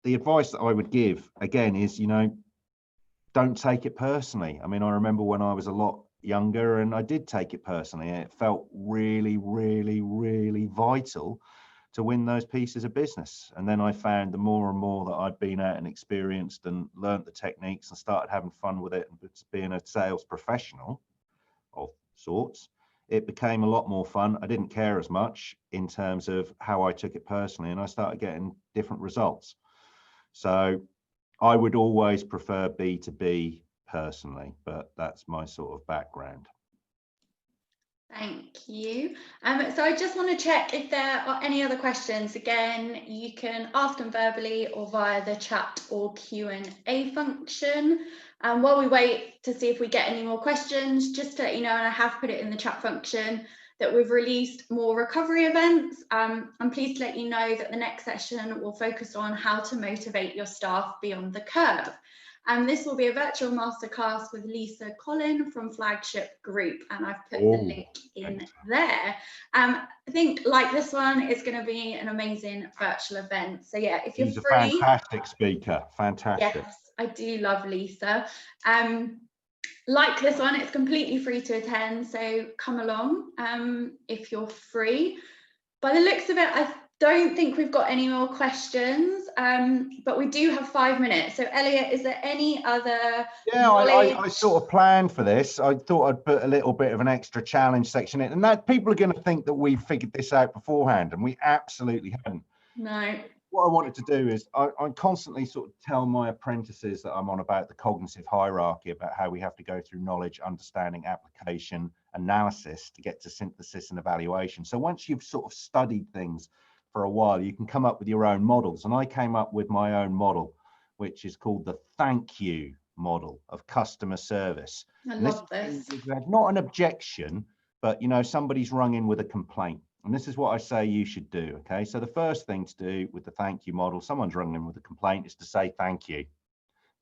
the advice that I would give again is, don't take it personally. I mean, I remember when I was a lot younger and I did take it personally, and it felt really, really, really vital to win those pieces of business. And then I found the more and more that I'd been out and experienced and learnt the techniques and started having fun with it and being a sales professional of sorts, it became a lot more fun. I didn't care as much in terms of how I took it personally, and I started getting different results. So I would always prefer B2B personally, but that's my sort of background. Thank you. So I just want to check if there are any other questions. Again, you can ask them verbally or via the chat or Q&A function. While we wait to see if we get any more questions, just to let you know, and I have put it in the chat function, that we've released more recovery events. I'm pleased to let you know that the next session will focus on how to motivate your staff beyond the curve. And this will be a virtual masterclass with Lisa Collin from Flagship Group, and I've put the link in there. I think, like this one, it's going to be an amazing virtual event. So yeah, if you're free. She's a fantastic speaker, fantastic. Yes, I do love Lisa. Like this one, it's completely free to attend, so come along if you're free. By the looks of it, I don't think we've got any more questions, but we do have 5 minutes. So Elliot, is there any other? Yeah, I sort of planned for this. I thought I'd put a little bit of an extra challenge section in, and that people are going to think that we figured this out beforehand, and we absolutely haven't. No. What I wanted to do is I constantly sort of tell my apprentices that I'm on about the cognitive hierarchy, about how we have to go through knowledge, understanding, application, analysis to get to synthesis and evaluation. So once you've sort of studied things for a while, you can come up with your own models. And I came up with my own model, which is called the thank you model of customer service. I love this. Not an objection, but somebody's rung in with a complaint. And this is what I say you should do. Okay, so the first thing to do with the thank you model, someone's rung in with a complaint, is to say thank you.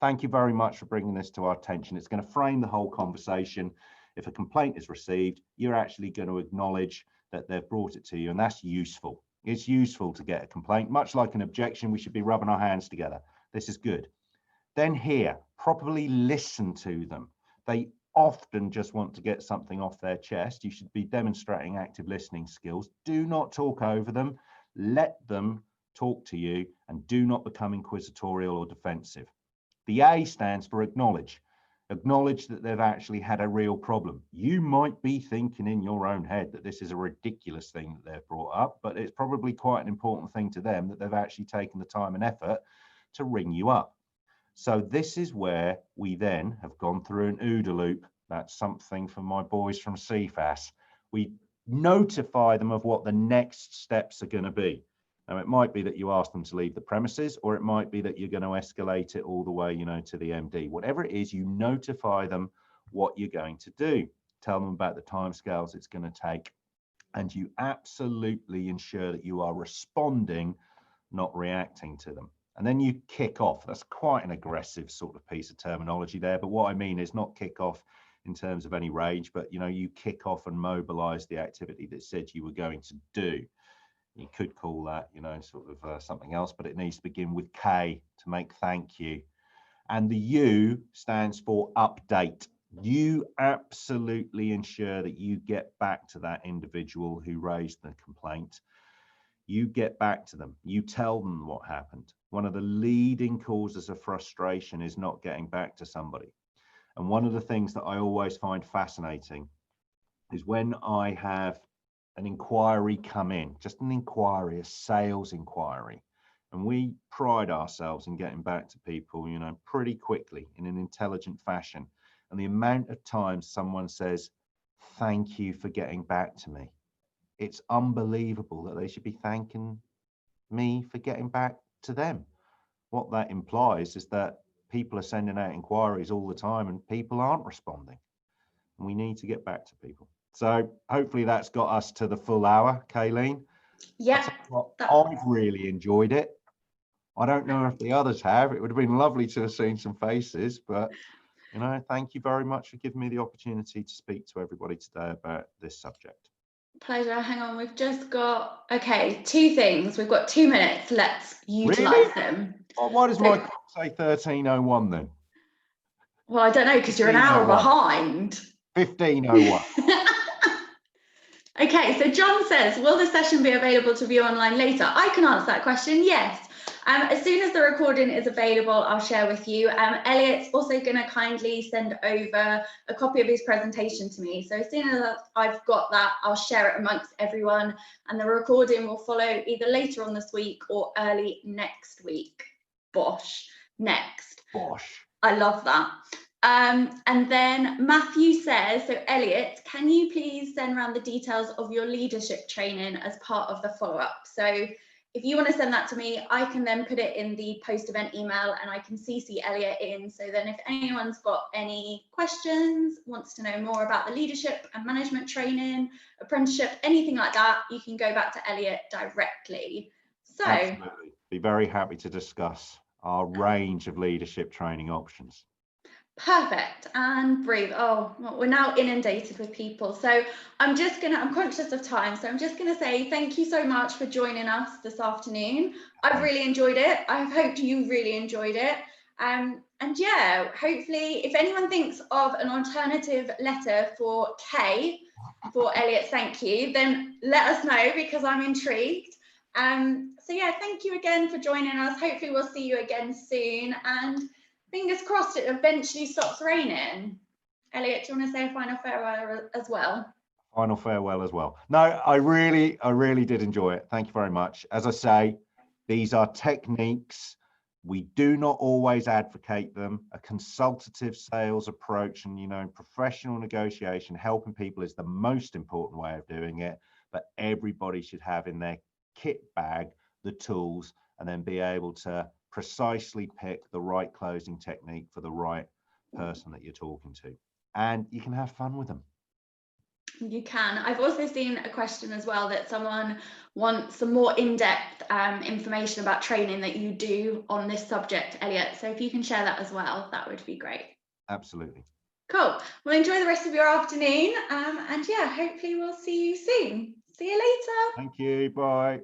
Thank you very much for bringing this to our attention. It's going to frame the whole conversation. If a complaint is received, you're actually going to acknowledge that they've brought it to you, and that's useful. It's useful to get a complaint. Much like an objection, we should be rubbing our hands together. This is good. Then here, properly listen to them. They often just want to get something off their chest. You should be demonstrating active listening skills. Do not talk over them. Let them talk to you, and do not become inquisitorial or defensive. The A stands for acknowledge. Acknowledge that they've actually had a real problem. You might be thinking in your own head that this is a ridiculous thing that they've brought up, but it's probably quite an important thing to them that they've actually taken the time and effort to ring you up. So this is where we then have gone through an OODA loop. That's something for my boys from CFAS. We notify them of what the next steps are going to be. Now, it might be that you ask them to leave the premises, or it might be that you're going to escalate it all the way, to the MD. Whatever it is, you notify them what you're going to do. Tell them about the timescales it's going to take, and you absolutely ensure that you are responding, not reacting to them. And then you kick off. That's quite an aggressive sort of piece of terminology there, but what I mean is not kick off in terms of any rage, but you kick off and mobilize the activity that said you were going to do. You could call that, sort of something else, but it needs to begin with K to make thank you. And the U stands for update. You absolutely ensure that you get back to that individual who raised the complaint. You get back to them. You tell them what happened. One of the leading causes of frustration is not getting back to somebody. And one of the things that I always find fascinating is when I have an inquiry come in, just an inquiry, a sales inquiry, and we pride ourselves in getting back to people, pretty quickly in an intelligent fashion. And the amount of times someone says, thank you for getting back to me. It's unbelievable that they should be thanking me for getting back to them. What that implies is that people are sending out inquiries all the time and people aren't responding. And we need to get back to people. So hopefully that's got us to the full hour, Kayleen. Yeah. I've really enjoyed it. I don't know if the others have. It would have been lovely to have seen some faces, but thank you very much for giving me the opportunity to speak to everybody today about this subject. Pleasure. Hang on, we've just got, okay, 2 things. We've got 2 minutes. Let's utilise them. Oh, why does my clock say 13:01 then? Well, I don't know, because you're an hour 15:01. behind. 15:01. Okay, so John says, will the session be available to view online later? I can answer that question, yes. As soon as the recording is available, I'll share with you. Elliot's also going to kindly send over a copy of his presentation to me. So as soon as I've got that, I'll share it amongst everyone, and the recording will follow either later on this week or early next week. Bosh, next. Bosh. I love that. And then Matthew says, so Elliot, can you please send around the details of your leadership training as part of the follow-up? So if you want to send that to me, I can then put it in the post-event email and I can CC Elliot in. So then if anyone's got any questions, wants to know more about the leadership and management training, apprenticeship, anything like that, you can go back to Elliot directly. So absolutely, be very happy to discuss our range of leadership training options. Perfect. And breathe. Oh, well, we're now inundated with people. So I'm conscious of time. So I'm just going to say thank you so much for joining us this afternoon. I've really enjoyed it. I hope you really enjoyed it. And yeah, hopefully if anyone thinks of an alternative letter for K for Elliot's thank you, then let us know because I'm intrigued. So yeah, thank you again for joining us. Hopefully we'll see you again soon. And fingers crossed it eventually stops raining. Elliot, do you want to say a final farewell as well? Final farewell as well. No, I really did enjoy it. Thank you very much. As I say, these are techniques. We do not always advocate them. A consultative sales approach and, professional negotiation, helping people is the most important way of doing it. But everybody should have in their kit bag the tools and then be able to precisely pick the right closing technique for the right person that you're talking to. And you can have fun with them. You can. I've also seen a question as well that someone wants some more in-depth information about training that you do on this subject, Elliot. So if you can share that as well, that would be great. Absolutely. Cool. Well, enjoy the rest of your afternoon. And yeah, hopefully we'll see you soon. See you later. Thank you. Bye.